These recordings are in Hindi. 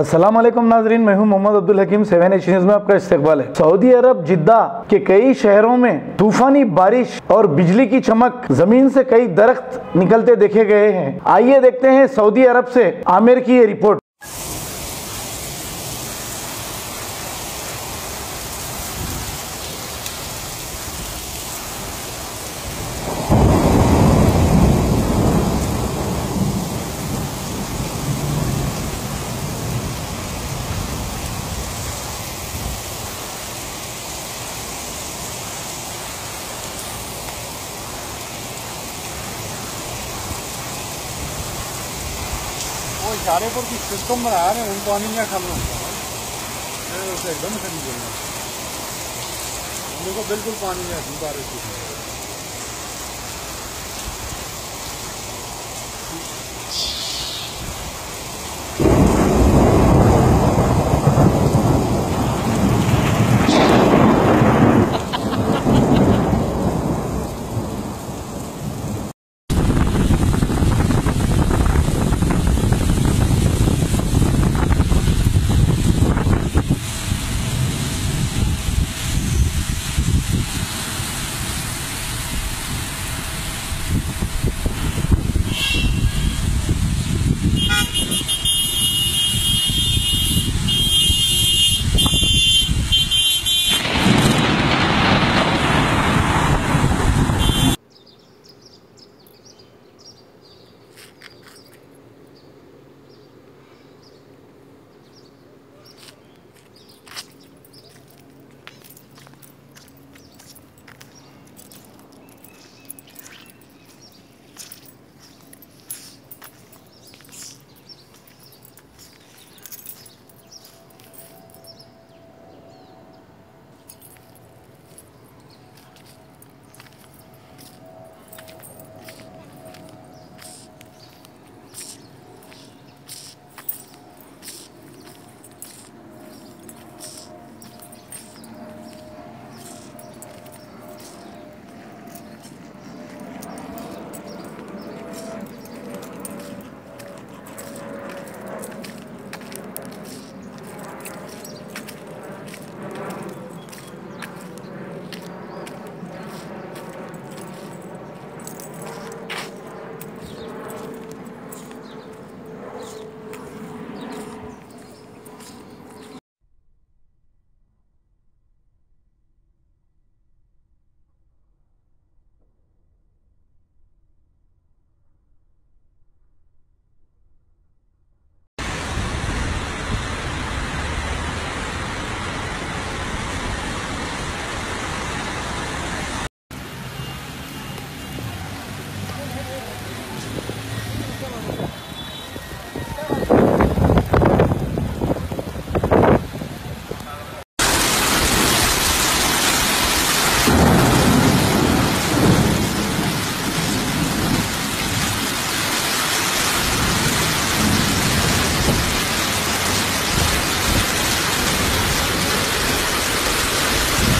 अस्सलाम वालेकुम नाजरीन, मैं हूं मोहम्मद अब्दुल हकीम। 7H न्यूज़ में आपका इस्तकबाल है। सऊदी अरब जिद्दा के कई शहरों में तूफानी बारिश और बिजली की चमक, जमीन से कई दरख्त निकलते देखे गए हैं। आइए देखते हैं सऊदी अरब से आमिर की ये रिपोर्ट। वो इशारे पर की सिस्टम बना रहे हैं, उनको पानी में खाना एकदम खरीद देना, उनको बिल्कुल पानी में बारिश की।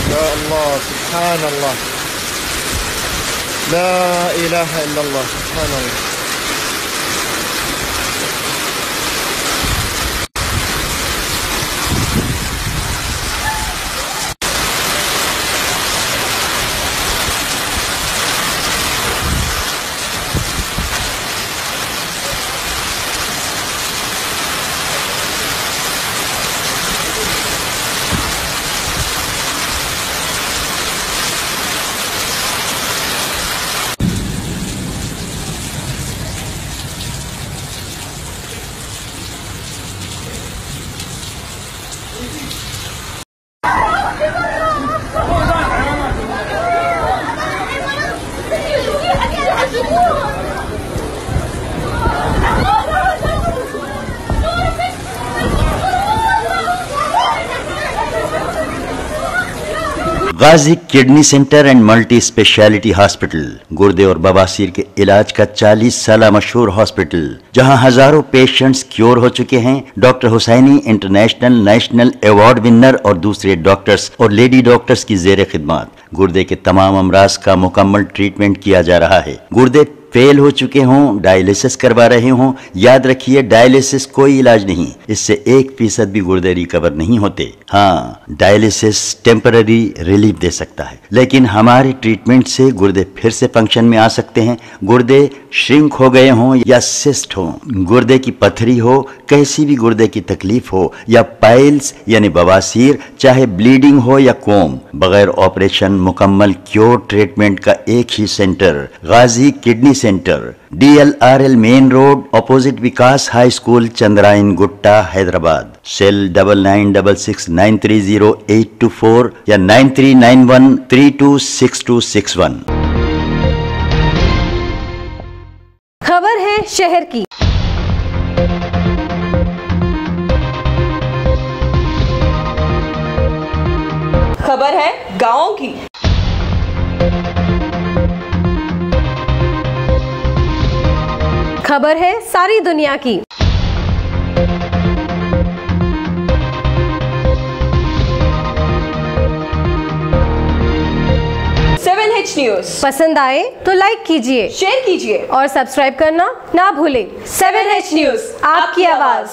या अल्लाह, सुभान अल्लाह, ला इलाहा इल्लल्लाह, सुभान अल्लाह। Ghazi kidney centre and multi speciality hospital, गुर्दे और बवासीर के इलाज का 40 साल मशहूर हॉस्पिटल, जहां हजारों पेशेंट्स क्योर हो चुके हैं। Doctor Husaini international national award winner और दूसरे डॉक्टर्स और लेडी डॉक्टर्स की जेर खिदमत गुर्दे के तमाम अमराज का मुकम्मल ट्रीटमेंट किया जा रहा है। गुर्दे फेल हो चुके हों, डायलिसिस करवा रहे हों, याद रखिए डायलिसिस कोई इलाज नहीं, इससे 1% भी गुर्दे रिकवर नहीं होते। हाँ, डायलिसिस टेम्पररी रिलीफ दे सकता है, लेकिन हमारे ट्रीटमेंट से गुर्दे फिर से फंक्शन में आ सकते हैं। गुर्दे श्रिंक हो गए हों या सिस्ट हो, गुर्दे की पथरी हो, कैसी भी गुर्दे की तकलीफ हो, या पाइल्स यानी बवासीर, चाहे ब्लीडिंग हो या कोम, बगैर ऑपरेशन मुकम्मल क्योर ट्रीटमेंट का एक ही centre, Ghazi kidney centre, DLRL main road, opposite Vikas high school, Chandrayangutta, Hyderabad. Cell 9966930824 या 9391326261। खबर है शहर की। खबर है गांवों की। खबर है सारी दुनिया की। 7H न्यूज़ पसंद आए तो लाइक कीजिए, शेयर कीजिए और सब्सक्राइब करना ना भूलें। 7H न्यूज़, आपकी आवाज।